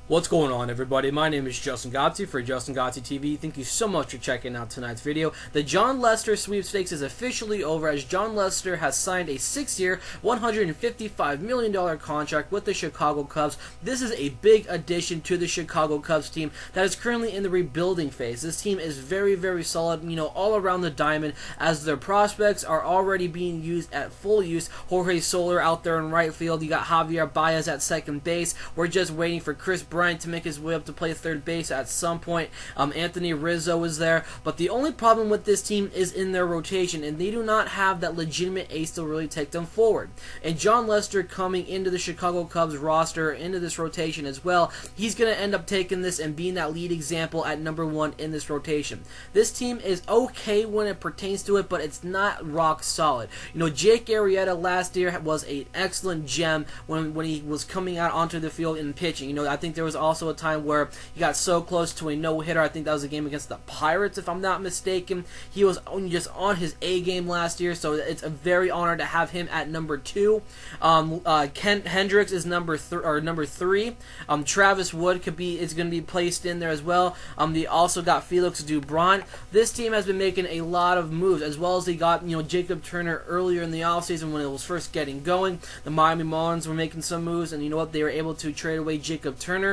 What's going on, everybody? My name is Justin Godsey for Justin Godsey TV. Thank you so much for checking out tonight's video. The Jon Lester sweepstakes is officially over as Jon Lester has signed a 6-year, $155 million contract with the Chicago Cubs. This is a big addition to the Chicago Cubs team that is currently in the rebuilding phase. This team is very, very solid, all around the diamond, as their prospects are already being used at full use. Jorge Soler out there in right field. You got Javier Baez at second base. We're just waiting for Chris Bryant to make his way up to play third base at some point. Anthony Rizzo is there, but the only problem with this team is in their rotation, and they do not have that legitimate ace to really take them forward. And Jon Lester coming into the Chicago Cubs roster, into this rotation as well, he's going to end up taking this and being that lead example at number one in this rotation. This team is okay when it pertains to it, but it's not rock solid. Jake Arrieta last year was an excellent gem when he was coming out onto the field and pitching. I think there was also a time where he got so close to a no-hitter. I think that was a game against the Pirates, if I'm not mistaken. He was just on his A game last year, so it's a very honor to have him at number 2. Kent Hendricks is number 3. Travis Wood is going to be placed in there as well. They also got Felix Dubron. This team has been making a lot of moves, as well as they got Jacob Turner earlier in the offseason when it was first getting going. The Miami Marlins were making some moves, and they were able to trade away Jacob Turner,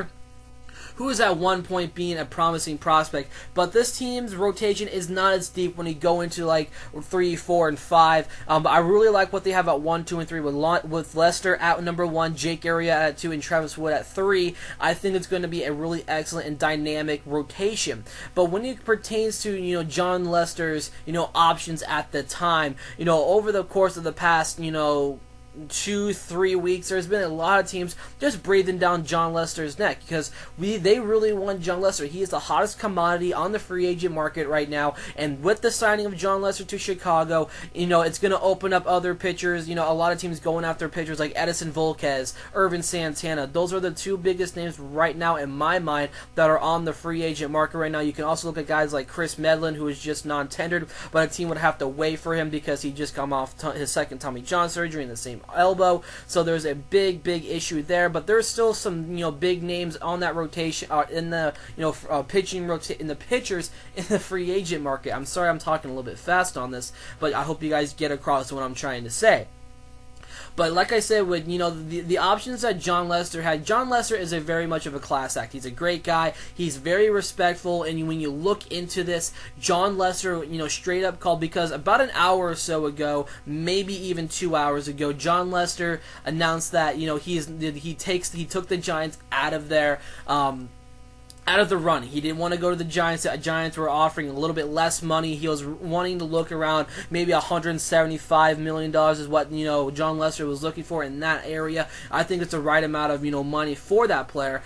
who is at one point being a promising prospect. But this team's rotation is not as deep when you go into like 3, 4, and 5. But I really like what they have at 1, 2, and 3 with Lester at number 1, Jake Arrieta at 2, and Travis Wood at 3. I think it's going to be a really excellent and dynamic rotation. But when it pertains to Jon Lester's options at the time, over the course of the past 2-3 weeks, there's been a lot of teams just breathing down Jon Lester's neck because they really want Jon Lester. He is the hottest commodity on the free agent market right now, and with the signing of Jon Lester to Chicago, it's going to open up other pitchers. A lot of teams going after pitchers like Edison Volquez, Irvin Santana. Those are the two biggest names right now in my mind that are on the free agent market right now. You can also look at guys like Chris Medlin, who is just non-tendered, but a team would have to wait for him because he just come off his second Tommy John surgery in the same elbow, so there's a big issue there. But there's still some big names on that rotation in the in the pitchers in the free agent market. I'm sorry I'm talking a little bit fast on this, but I hope you guys get across what I'm trying to say. But like I said, with the options that Jon Lester had, Jon Lester is a very much of a class act. He's a great guy. He's very respectful, and when you look into this, Jon Lester, straight up called, because about an hour or so ago, maybe even 2 hours ago, Jon Lester announced that he took the Giants out of their out of the run. He didn't want to go to the Giants. The Giants were offering a little bit less money. He was wanting to look around maybe $175 million is what Jon Lester was looking for in that area. I think it's the right amount of money for that player,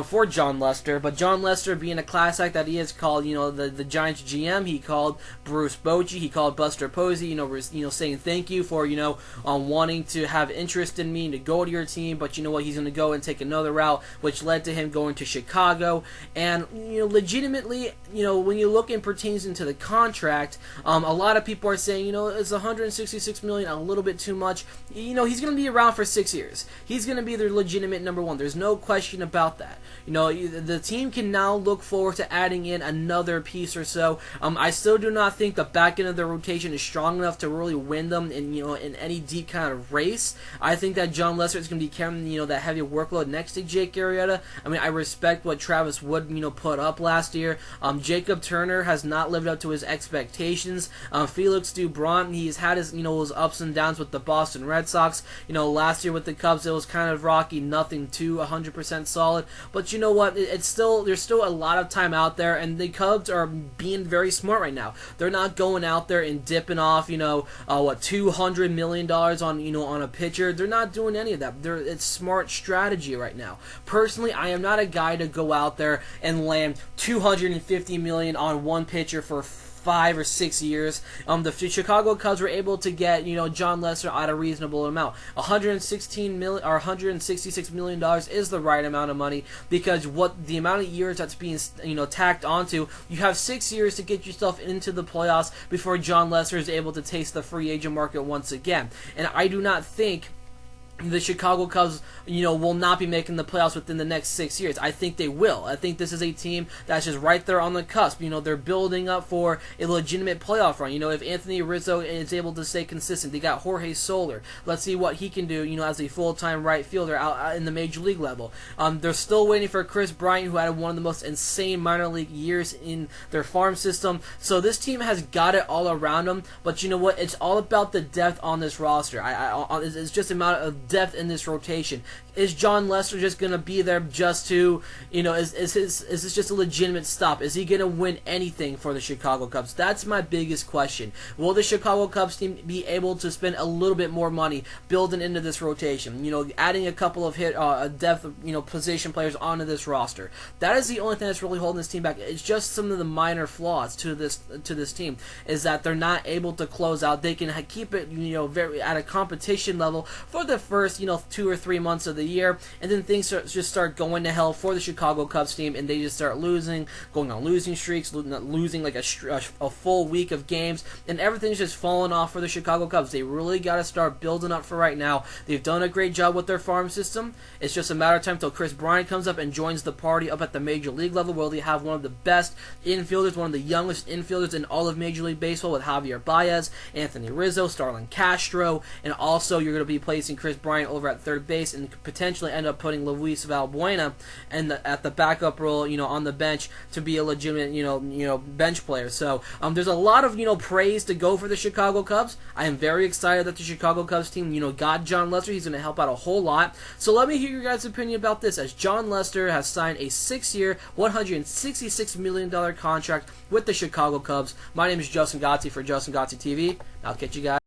for Jon Lester. But Jon Lester, being a class act that he is, called the Giants GM. He called Bruce Bochy. He called Buster Posey. Saying thank you for wanting to have interest in me to go to your team. But you know what? He's going to go and take another route, which led to him going to Chicago. And legitimately, when you look and pertains into the contract, a lot of people are saying, it's $166 million, a little bit too much. He's going to be around for 6 years. He's going to be their legitimate number 1. There's no question about that. The team can now look forward to adding in another piece or so. I still do not think the back end of the rotation is strong enough to really win them in any deep kind of race. I think that Jon Lester is going to be carrying that heavy workload next to Jake Arrieta. I respect what Travis Wood put up last year. Jacob Turner has not lived up to his expectations. Felix Dubron, he's had his his ups and downs with the Boston Red Sox. Last year with the Cubs, it was kind of rocky, nothing too 100% solid. But you know what? There's still a lot of time out there, and the Cubs are being very smart right now. They're not going out there and dipping off $200 million on a pitcher. They're not doing any of that. It's smart strategy right now. Personally, I am not a guy to go out there and land $250 million on one pitcher for 5 or 6 years. The Chicago Cubs were able to get Jon Lester at a reasonable amount. $166 million is the right amount of money, because the amount of years that's being tacked onto, you have 6 years to get yourself into the playoffs before Jon Lester is able to taste the free agent market once again. And I do not think the Chicago Cubs, will not be making the playoffs within the next 6 years. I think they will. I think this is a team that's just right there on the cusp. They're building up for a legitimate playoff run. If Anthony Rizzo is able to stay consistent, they got Jorge Soler. Let's see what he can do, as a full-time right fielder out in the major league level. They're still waiting for Chris Bryant, who had one of the most insane minor league years in their farm system. So this team has got it all around them. But you know what? It's all about the depth on this roster. It's just a matter of depth in this rotation. Is Jon Lester just going to be there just to, is this just a legitimate stop? Is he going to win anything for the Chicago Cubs? That's my biggest question. Will the Chicago Cubs team be able to spend a little bit more money building into this rotation? Adding a couple of depth, position players onto this roster. That is the only thing that's really holding this team back. It's just some of the minor flaws to this team, is that they're not able to close out. They can keep it, very at a competition level for the first, 2 or 3 months of the year, and then things just start going to hell for the Chicago Cubs team, and they just start losing, going on losing streaks, losing like a full week of games, and everything's just falling off for the Chicago Cubs. They really got to start building up for right now. They've done a great job with their farm system. It's just a matter of time till Chris Bryant comes up and joins the party up at the major league level, where they have one of the best infielders, one of the youngest infielders in all of Major League Baseball, with Javier Baez, Anthony Rizzo, Starlin Castro, and also you're going to be placing Chris Bryant over at third base, and potentially end up putting Luis Valbuena at the backup role, on the bench, to be a legitimate, bench player. So there's a lot of, praise to go for the Chicago Cubs. I am very excited that the Chicago Cubs team, got Jon Lester. He's going to help out a whole lot. So let me hear your guys' opinion about this, as Jon Lester has signed a 6-year, $166 million contract with the Chicago Cubs. My name is Justin Godsey for Justin Godsey TV. I'll catch you guys.